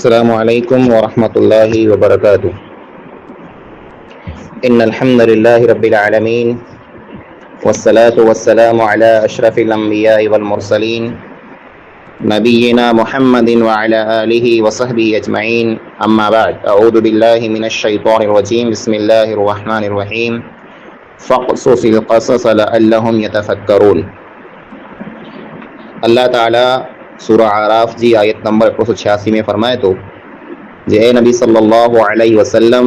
अस्सलामु अलैकुम वरहमतुल्लाहि वबरकातुह। इन्नल हम्दुलिल्लाहि रब्बिल आलमीन वस्सलातु वस्सलामु अला अशरफिल अंबियाइ वल मुरसलीन नबिय्यिना मुहम्मदिन व अला आलिहि व सहबिहि अजमईन। अम्मा बाद, अऊज़ु बिल्लाहि मिनश शैतानिर रजीम। बिस्मिल्लाहिर रहमानिर रहीम। फ़क़्सुसिल क़सस लअल्लहुम यतफ़क्करून। अल्लाह ताला सूरह आराफ जी आयत नंबर 186 में फरमाए तो जे ए नबी सल्लल्लाहु अलैहि वसल्लम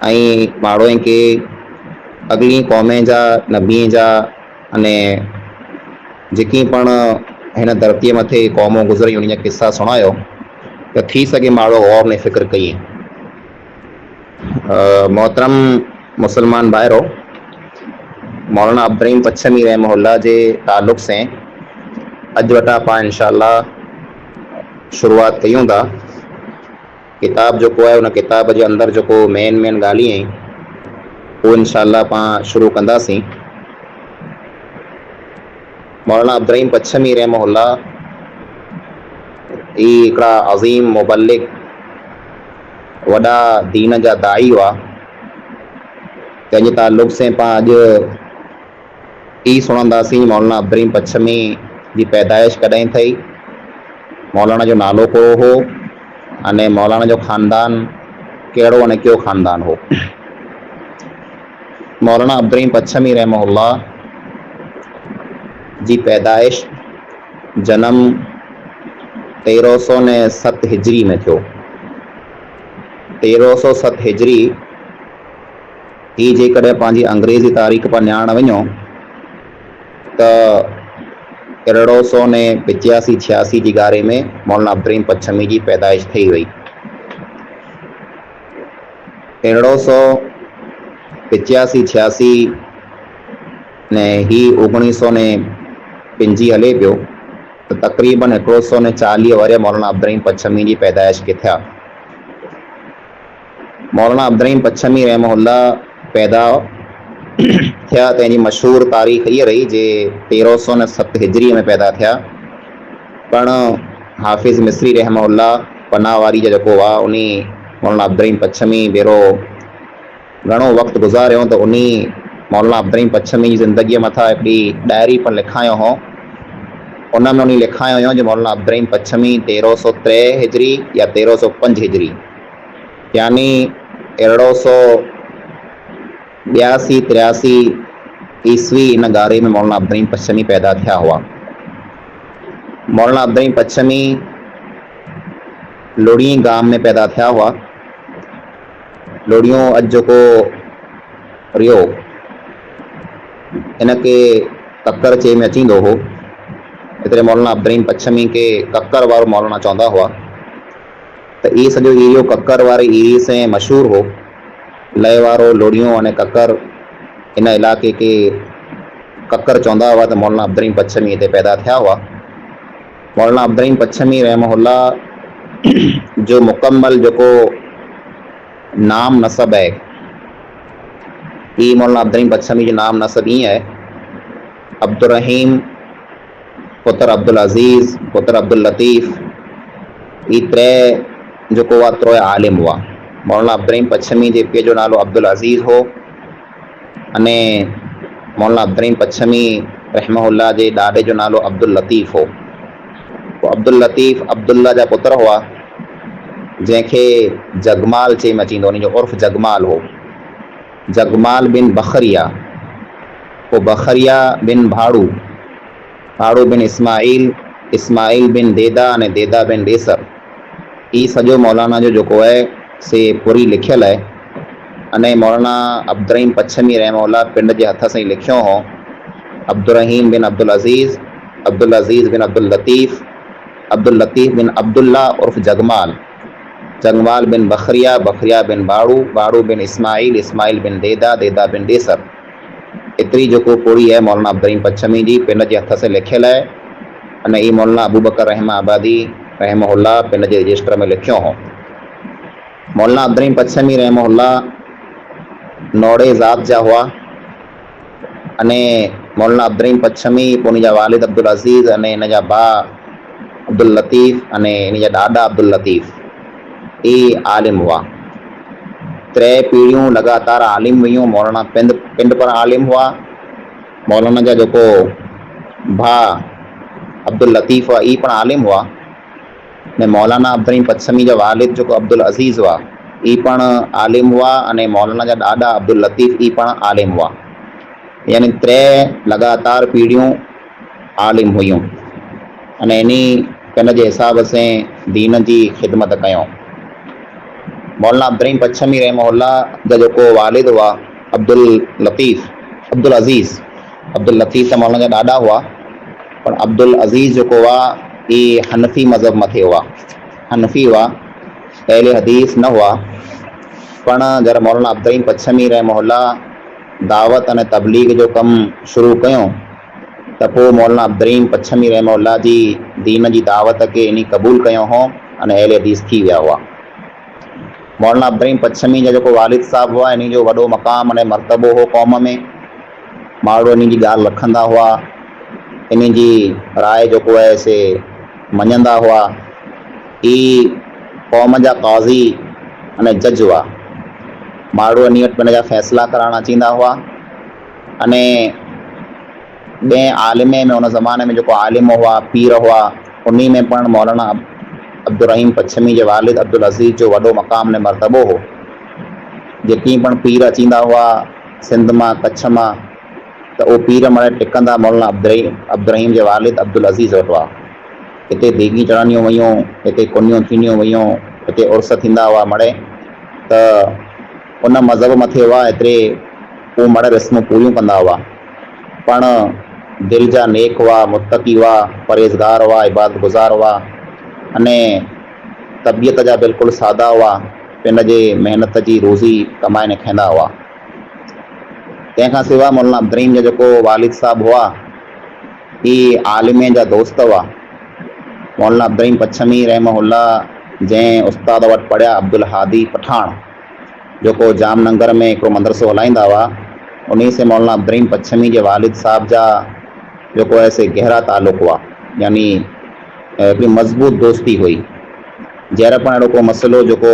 ऐं माण्हुनि खे अॻिली क़ौमें जा नबीअ जा अने जेकी पण हिन धरतीअ मथे क़ौमूं गुज़रियूं उन जा किस्सा सुणायो त थी सघे माण्हू गौर ने फ़िक्र कई। मोहतरम मुसलमान भाइरो, मौलाना अब्दुर्रहीम पच्छमी रहमहुल्लाह जे ताल्लुक़ से अॼु वटा पाण इंशाअल्लाह शुरूआत कयूं था। किताब जो है उन किताब के अंदर जो मेन ॻाल्हियूं आहिनि वो इंशाअल्लाह पाण शुरू कंदासीं। मौलाना अब्दुर्रहीम पच्छमी रहमहुल्लाह ही हिकिड़ा अज़ीम मुबल्लिग वॾा दीन जा दाई हुआ। तंहिंजे ताल्लुक़ से पाण अॼु ई सुणंदासीं मौलाना अब्दुर्रहीम पच्छमी जी पैदाइश कॾहिं थी, मौलाना जो नालो को हो अने मौलाना जो ख़ानदान कहिड़ो अने कयो ख़ानदान हो। मौलाना अब्दुर्रहीम पच्छमी रहमहुल्लाह जी पैदाइश जन्म 1307 हिजरी में थियो। 1307 हिजरी ही जेकॾहिं पंहिंजी अंग्रेज़ी तारीख़ पर ॼाण वञो त 1385-86 जी गारे में मौलाना अब्दुर्रहीम पच्छमी जी पैदाइश थी वई। 1385-86 ने ही 1905 हले पियो तो तकरीबन 140 वरे मौलाना अब्दुर्रहीम पच्छमी जी पैदाइश के थिया। मौलाना अब्दुर्रहीम पच्छमी रहमहुल्लाह पैदा थिया तंहिंजी मशहूर तारीख़ ये रही जे 1307 हिजरी में पैदा थिया। पण हाफ़िज़ मिस्री रहमहुल्लाह पनाहवारी जो जेको हुआ उन मौलाना अब्दुर्रहीम पच्छमी भेरो घणो वक़्तु गुज़ारियो तो उन मौलाना अब्दुर्रहीम पच्छमी जी ज़िंदगी मथा हिकिड़ी डायरी पर लिखायो हो। उन में उन लिखायो हो जो मौलाना अब्दुर्रहीम पच्छमी 1303 हिजरी या 1305 हिजरी यानी 1382-83 ईस्वी इन गारे में मौलाना अब्दुर्रहीम पच्छमी पैदा थिया हुआ। मौलाना अब्दुर्रहीम पच्छमी लोड़ी गांव में पैदा थिया हुआ। लोड़ियों अॼु जेको रियो इनके कक्कर चे में अचींदो हो, एतिरे मौलाना अब्दुर्रहीम पच्छमी के कक्कर वारो मौलाना चवंदा हुआ। तो ये सॼो एरियो कक्कर वारे एरिए से मशहूर हो। लय वारो लोड़ियों अने कक्कर इन इलाके के कक्कर चवंदा हुआ तो मौलाना अब्दुर्रहीम पच्छमी हिते पैदा थिया हुआ। मौलाना अब्दुर्रहीम पच्छमी रहमहुल्लाह जो मुकम्मल जो नाम नसब है ये मौलाना अब्दुर्रहीम पच्छमी जो नाम नसब ये है अब्दुर्रहीम पुत्र अब्दुल अजीज़ पुत्र अब्दुल लतीफ़। ये त्रे जो हुआ त्रोय आलिम हुआ। मौलाना अब्दुर्रहीम पच्छमी जे पीउ जो नालो अब्दुल अजीज़ हो अने मौलाना अब्दुर्रहीम पच्छमी रहमहुल्लाह जे ॾाॾे जो नालो अब्दुल लतीफ़ हो। अब्दुल लतीफ़ अब्दुल्ला जा पुत्र हुआ जैसे जगमाल चे में अचींदो, उन जो उर्फ़ जगमाल हो। जगमाल बिन बखरिया, वो बखरिया बिन भाड़ू, भाड़ू बिन इस्माइल, इस्माइल बिन देदा अने देदा बिन देसर। ई सॼो मौलाना जो है से पूरी लिखियल है। अने मौलाना अब्दुर्रहीम पच्छमी रहमहुल्लाह पिंड के हथ से लिखियो हो अब्दुर्रहीम बिन अब्दुल अजीज़, अब्दुल अजीज़ बिन अब्दुल लतीफ़, अब्दुल लतीफ़ बिन अब्दुल्ला उर्फ़ जगमाल, जगमाल बिन बखरिया, बखरिया बिन बाड़ू, बाड़ू बिन इस्माइल, इस्माइल बिन देदा, देदा बिन देसर। इतनी जो पूरी है मौलाना अब्दुर्रहीम पच्छमी जी पिंड के हथ से लिखियल है। अने ई मौलाना अबू बकर रहमा आबादी रहमहुल्लाह पिंड के रजिस्टर में लिखियो हो। मौलाना अब्दुर्रहीम पच्छमी रहमहुल्लाह नौड़े ज़ात जा हुआ अने मौलाना अब्दुर्रहीम पच्छमी उन जा वालिद अब्दुल अजीज़ अने इन जा बा अब्दुल लतीफ़ अने इन जा ॾाॾा अब्दुल लतीफ़ ई आलिम हुआ। 3 पीढ़ियों लगातार आलिम हुयूं। मौलाना पिंड पर आलिम हुआ। मौलाना जा जेको भाउ अब्दुल लतीफ़ हुआ ई पण आलिम हुआ। ने मौलाना अब्दुल पच्छमी जा वालिद जेको अब्दुल अज़ीज़ हुआ ई पण आलिम हुआ। अने मौलाना जा ॾाॾा अब्दुल लतीफ़ ई पण आलिम हुआ। यानी 3 लगातार पीढ़ियूं आलिम हुयूं। अने इन पिन जे हिसाब से दीन जी ख़िदमत कयूं। मौलाना अब्दुल पच्छमी रहमहुल्लाह जा जेको वालिद हुआ अब्दुल अज़ीज़, अब्दुल लतीफ़ त मौलाना जा ॾाॾा हुआ, पर अब्दुल अज़ीज़ जेको हुआ ई हनफ़ी मज़हब मथे हुआ। हनफ़ी हुआ, अहले हदीस न हुआ। पण जर मौलाना अब्दुल पच्छमी रहमहुल्लाह दावत अने तबलीग जो कमु शुरू कयूं त पोइ मौलाना अब्दुल पच्छमी रहमहुल्लाह जी दीन जी दावत के इन क़बूल कयो हो अने अहले हदीस थी विया हुआ। मौलाना अब्दुल पच्छमी जा जेको वालिद साहब हुआ इन जो वॾो मक़ाम अने मर्तबो हो क़ौम में। माण्हू इन जी ॻाल्हि रखंदा हुआ, इन जी राय जेको आहे से मञंदा हुआ। ई क़ौम जा क़ाज़ी अने जज हुआ। माण्हू इन वटि पंहिंजा फ़ैसिला कराइण अचींदा हुआ। अने ॿिए आलिमे में उन ज़माने में जेको आलिम हुआ, पीर हुआ, उन में पण मौलाना अब्दुल पच्छमी जे वालिद अब्दुल अज़ीज़ जो वॾो मक़ाम ने मर्तबो हो। जेकी पण पीर अचींदा हुआ सिंध मां, कच्छ मां, त उहो पीर मणे टिकंदा मौलाना अब्दुल जे वालिद अब्दुल अज़ीज़ वटि हुआ। हिते देगी चढ़ंदियूं वयूं, हिते कुनियूं थींदियूं वयूं, हिते उर्स थींदा हुआ मणे, त उन मज़हब मथे हुआ। एतिरे उहे मणे रस्मूं पूरियूं कंदा हुआ। पण दिलि जा नेक हुआ, मुतक़ी हुआ, परहेज़गार हुआ, इबादत गुज़ार हुआ। अने तबियत जा बिल्कुलु सादा हुआ। पिन जे महिनत जी रोज़ी कमाए खाईंदा हुआ। तंहिंखां सवाइ मौलाना अब्दुल जा जेको वालिद साहब हुआ ई आलिमे जा दोस्त हुआ। मौलाना अब्दुल पच्छमी रहमहुल्लाह जंहिं उस्ताद वटि पढ़िया अब्दुल हादी पठान, जेको जामनगर में हिकिड़ो मदरसो हलाईंदा हुआ, उन से मौलाना अब्दुल पच्छमी जे वालिद साहब जा जेको आहे से गहरा ताल्लुक़ हुआ। यानी हिकिड़ी मज़बूत दोस्ती हुई। जहिड़ा पण अहिड़ो को मसइलो जेको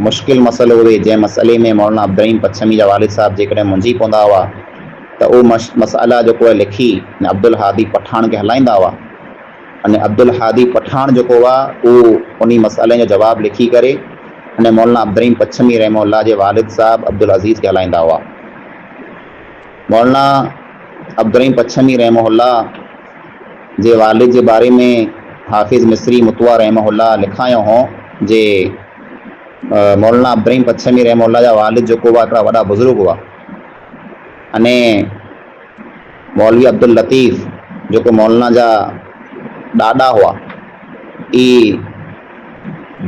मुश्किल मसइलो हुजे, जंहिं मसइले में मौलाना अब्दुल पच्छमी जा वालिद साहब जेकॾहिं मुंझी पवंदा हुआ त उहो मसइला जेको आहे लिखी अब्दुल हादी पठान खे हलाईंदा हुआ। अने अब्दुल हादी पठान जेको हुआ उहो उन मसइले जो जवाबु लिखी करे अने मौलाना अब्दुल पच्छमी रहमहुल्लाह जे वालिद साहब अब्दुल अज़ीज़ खे हलाईंदा हुआ। मौलाना अब्दुल पच्छमी रहमहुल्लाह जे वालिद जे बारे में हाफ़िज़ मिस्री मुतवा रहमहुल्लाह लिखायो हो जे मौलाना अब्दुल पच्छमी रहमहुल्लाह जा वालिद जेको हुआ हिकिड़ा वॾा बुज़ुर्ग हुआ। अने मौलवी अब्दुल लतीफ़ जेको मौलाना जा ॾाॾा हुआ, ई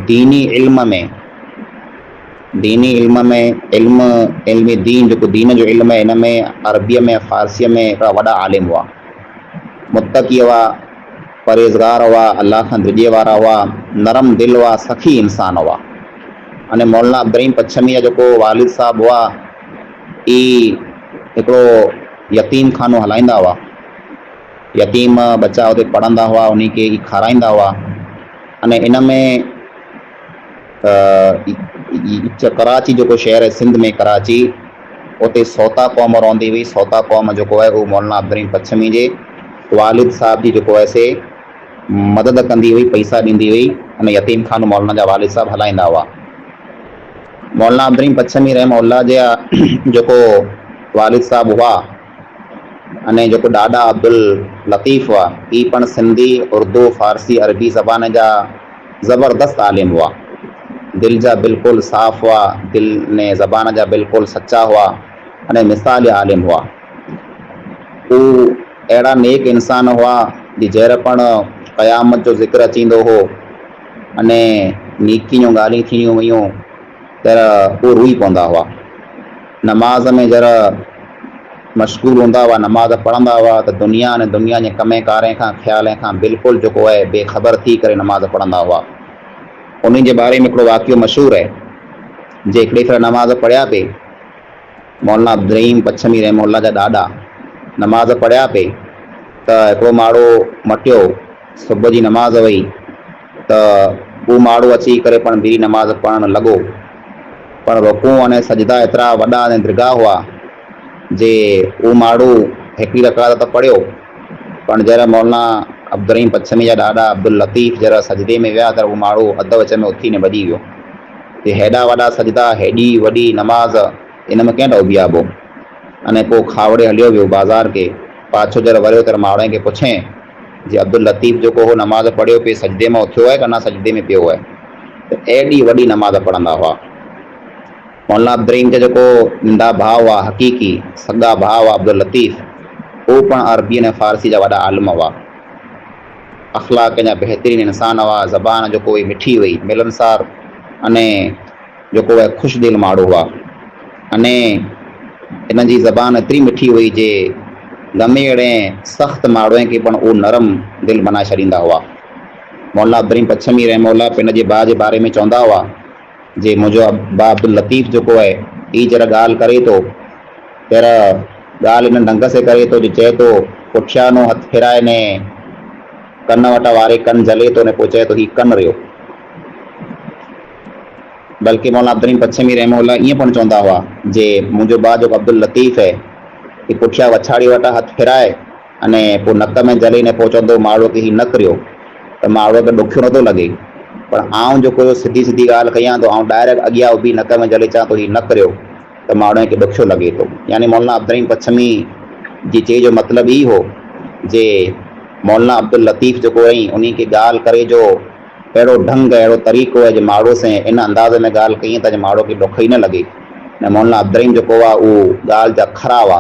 दीनी इल्म में इल्म दीन जेको दीन जो इल्म है, इन में अरबीअ में फ़ारसीअ में हिकिड़ा वॾा आलिम हुआ। मुत्तक़ी हुआ, परहेज़गार हुआ, अल्लाह खां डिॼे वारा हुआ, नरम दिलि हुआ, सखी इंसान हुआ। अने मौलाना अब्दुल पच्छमी जा जेको वालिद साहब हुआ ई हिकिड़ो यतीम खानो हलाईंदा हुआ। यतीम बच्चा हुते पढ़ंदा हुआ, उन खे ई खाराईंदा हुआ। अने इन में कराची जेको शहर आहे सिंध में कराची, उते सौता क़ौम रहंदी हुई। सौता क़ौम जेको आहे उहो मौलाना अब्दुल पच्छमी जे वालिद साहब जी जेको आहे से मदद कंदी हुई, पैसा ॾींदी हुई। अने यतीम खानो मौलाना जा वालिद साहब हलाईंदा हुआ। मौलाना अब्दुल पच्छमी रहमहुल्लाह जा जेको वालिद साहब हुआ अने जेको ॾाॾा अब्दुल लतीफ़ हुआ, ई पण सिंधी, उर्दू, फ़ारसी, अरबी ज़बान जा ज़बरदस्त आलिम हुआ। दिलि जा बिल्कुलु साफ़ हुआ, दिलि ने ज़बान जा बिल्कुलु सचा हुआ अने मिसाल आलिम हुआ। हू अहिड़ा नेक इंसान हुआ जहिड़ा पण क़यामत जो ज़िक्र अचींदो हो अने नेकी जूं ॻाल्हियूं थींदियूं हुयूं त उहे रुई पवंदा हुआ। नमाज़ में जरा मशगूल हूंदा हुआ, नमाज़ पढ़ंदा हुआ त दुनिया अने दुनिया जे कमे कारे खां ख़्याले खां बिल्कुलु जेको आहे बेख़बर थी करे नमाज़ पढ़ंदा हुआ। उन जे बारे में हिकिड़ो वाक़ियो मशहूरु आहे। जे हिकिड़ी तरह नमाज़ पढ़िया पे, मौलाना अब्दुल पच्छमी रहमहुल्लाह जा ॾाॾा नमाज़ पढ़िया पे त हिकिड़ो माण्हू मटियो, सुबुह जी नमाज़ हुई त हू माण्हू अची करे पण ॿी नमाज़ पढ़णु लॻो, पर रुकू अने सजदा एतिरा वॾा ऐं दीर्घा हुआ जे उहो माण्हू हिकिड़ी रकात त पढ़ियो, पण जॾहिं मौलाना अब्दुल रहीम पच्छमी जा ॾाॾा अब्दुल लतीफ़ जरा सजदे में विया त उहो माण्हू अध विच में उथी ने भॼी वियो। ते हेॾा वॾा सजदा, हेॾी वॾी नमाज़ इन में कंहिं ॾोह बीहाबो। अने पोइ खावड़े हलियो वियो बाज़ार के, पाछो जरा वरियो त माण्हुनि खे पुछे जे अब्दुल लतीफ़ जेको हो नमाज़ पढ़ियो पिए सजदे में उथियो आहे कि न सजदे में पियो आहे। त एॾी वॾी नमाज़ पढ़ंदा हुआ। मौलाना अब्दुल रहीम जो जेको नंढा भाउ हुआ, हक़ीक़ी सॻा भाउ हुआ अब्दुल लतीफ़, उहो पण अरबी ऐं फारसी जा वॾा आलिम हुआ। अख़लाक़ जा बहितरीन इंसान हुआ। ज़बान जेको हुई मिठी हुई, मिलनसार अने जेको आहे ख़ुशदिल माण्हू हुआ। अने इन जी ज़बान एतिरी मिठी हुई जे गमे अहिड़े सख़्तु माण्हूअ खे पण उहो नरम दिलि बनाए छॾींदा हुआ। मौलाना अब्दुल रहीम पच्छमी रहमहुल्लाह पंहिंजे जे भाउ जे बारे में चवंदा हुआ जे मुंहिंजो भाउ अब्दुल लतीफ़ जेको आहे ही जरा ॻाल्हि करे थो तहिड़ा ॻाल्हि इन ढंग से करे थो जो चए थो पुठियां नो हथु फिराए ने कन वटि वारे कन जले थो ने पोइ चए थो ही कन रहियो। बल्कि मौलाना अब्दुल रहीम पच्छमी रहमहुल्लाह ईअं पण चवंदा हुआ जे मुंहिंजो भाउ जेको अब्दुल लतीफ़ है कि पुठियां वछाड़ी वटि हथु फिराए अने पोइ नक में जले ने पोइ चवंदो माण्हूअ खे ही न करियो त माण्हूअ खे ॾुखियो नथो लॻे। पर आउं जेको सिधी सिधी ॻाल्हि कयां थो, आउं डायरेक्ट अॻियां उभी नक में जले चवां थो ही न करियो त माण्हूअ खे ॾुखियो लॻे थो। यानी मौलाना अब्दुल रहीम पच्छमी जी चई जो मतिलबु ई हो जे मौलाना अब्दुल लतीफ़ जेको हुई उन खे ॻाल्हि करे जो अहिड़ो ढंग, अहिड़ो तरीक़ो आहे जे माण्हू से इन अंदाज़ में ॻाल्हि कई त माण्हू खे ॾुख ई न लॻे। ऐं मौलाना अब्दुल रहीम जेको आहे उहो ॻाल्हि जा खरा हुआ,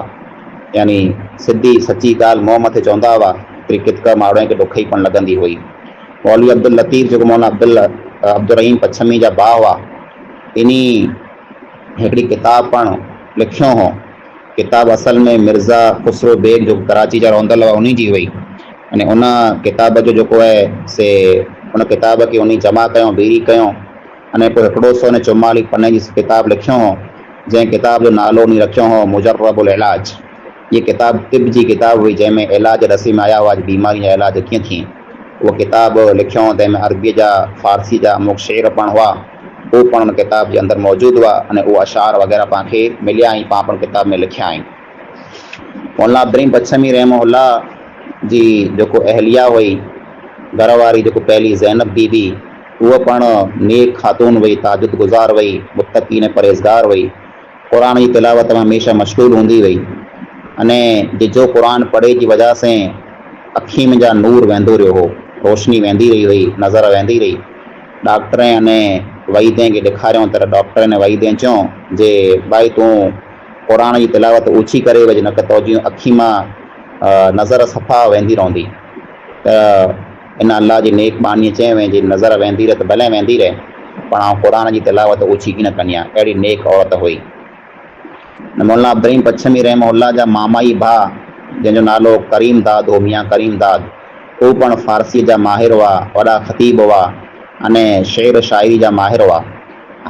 यानी सिधी सची ॻाल्हि मुंहुं मथे चवंदा हुआ, किथका माण्हूअ खे ॾुख ई पण लॻंदी हुई। मौलवी अब्दुल लतीफ़ जेको मौलाना अब्दुल रहीम पच्छमी जा भाउ हुआ, इन हिकिड़ी किताब पण लिखियो हो। किताब असल में मिर्ज़ा खुसरो बेग जो कराची जा रहंदड़ हुआ उन जी हुई। अने उन किताब जो जेको आहे से उन किताब खे उन जमा कयो, बीरी कयो, अने पोइ 144 पने जी किताब लिखियो हो, जंहिं किताब जो नालो उन रखियो हो मुजर्रबुल इलाज। ये किताब तिब जी किताब हुई जंहिंमें इलाज रसी में आया हुआ बीमारी जा इलाज कीअं थिए। वो किताब लिखियो हो, तंहिंमें अरबी जा फारसी जा अमुक शेर पण हुआ, वो पण उन किताब जे अंदरि मौजूदु हुआ। अने उहे अशार वग़ैरह पाण खे मिलिया ऐं पाण पण किताब में लिखिया आहिनि। मौलाना अब्दुल रहीम पच्छमी रहमहुल्लाह जी जेको अहलिया हुई, घर वारी जेको पहली ज़ैनब बीबी, उहा पण नेक ख़ातून हुई, ताजुद गुज़ार हुई, मुत्तक़ी ने परहेज़गार हुई, क़ुरान जी तिलावत में हमेशह मशगूल हूंदी हुई। अने जो क़ुरान पढ़े जी वजह से अखी में जा नूर वेंदो रहियो हो, रोशनी वेंदी रही हुई, नज़र वेंदी रही। डॉक्टर अने वईदे खे ॾेखारियो त डॉक्टर ने वईदे चयो जे भाई तूं क़ुरान जी तिलावत ऊची करे वञ, न त तुंहिंजी अखी मां नज़र सफ़ा वेंदी रहंदी। त इन अल्लाह जी नेक बानीअ चयो वई जी नज़र वेंदी रहे त भले वेंदी रहे, पर आउं क़ुरान जी तिलावत ऊची की न कंदी आहियां। अहिड़ी नेक औरत हुई। मौलाना अब्दुल रहीम पच्छमी रहमहुल्लाह जा मामाई भाउ जंहिंजो नालो करीम दाद हो, मियाँ करीम दाद, उहो पण फारसी जा माहिर हुआ, वॾा ख़तीब हुआ, अने शेर शाइरी जा माहिर हुआ।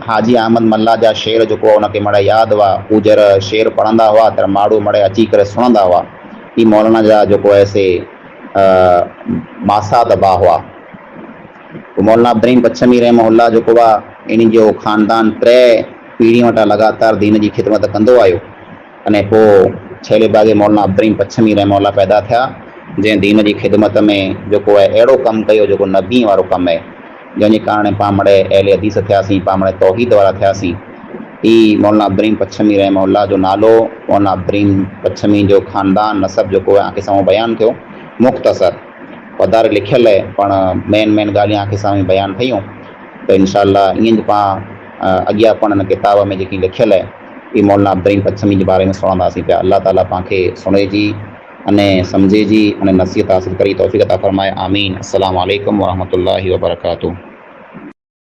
हाजी अहमद मल्ला जा शेर जेको उनखे मड़े यादि हुआ, हू जर शेर पढ़ंदा हुआ त माण्हू मड़े अची करे सुणंदा हुआ। ही मौलाना जा जेको आहे से मासा दबा हुआ। मौलाना अब्दुल रहीम पच्छमी रहमहुल्लाह जेको आहे इन जो ख़ानदान 3 पीढ़ी वटां लगातार दीन जी ख़िदमत कंदो आयो। अने पोइ छेले बागे मौलाना अब्दुल रहीम पच्छमी रहमहुल्लाह पैदा थिया, जंहिं दीन जी ख़िदमत में जेको आहे अहिड़ो कमु कयो जेको नबी वारो कमु आहे, जंहिंजे कारण पाण मड़े अहले हदीस थियासीं, पाण मड़े तौहीद वारा थियासीं। ही मौलाना अब्दुल रहीम पच्छमी रहमहुल्लाह जो नालो, मौलाना अब्दुल रहीम पच्छमी जो ख़ानदान नसब जेको आहे आख़िर साम्हूं बयानु थियो। मुख़्तसर वधारे लिखियल आहे, पण मेन ॻाल्हियूं आख़िर साम्हूं बयानु कयूं। त इंशाअल्लाह ईअं पाण अॻियां पण हिन किताब में जेकी लिखियल आहे ही मौलाना अब्दुल रहीम पच्छमी जे बारे में सुणंदासीं पिया। अल्लाह ताला पाण खे सुणे जी अने सम्झे जी अने नसीहत हासिल करी तौफ़ीक़ अता फ़रमाए। आमीन। अस्सलामु अलैकुम वरहमतुल्लाहि वबरकातुहू।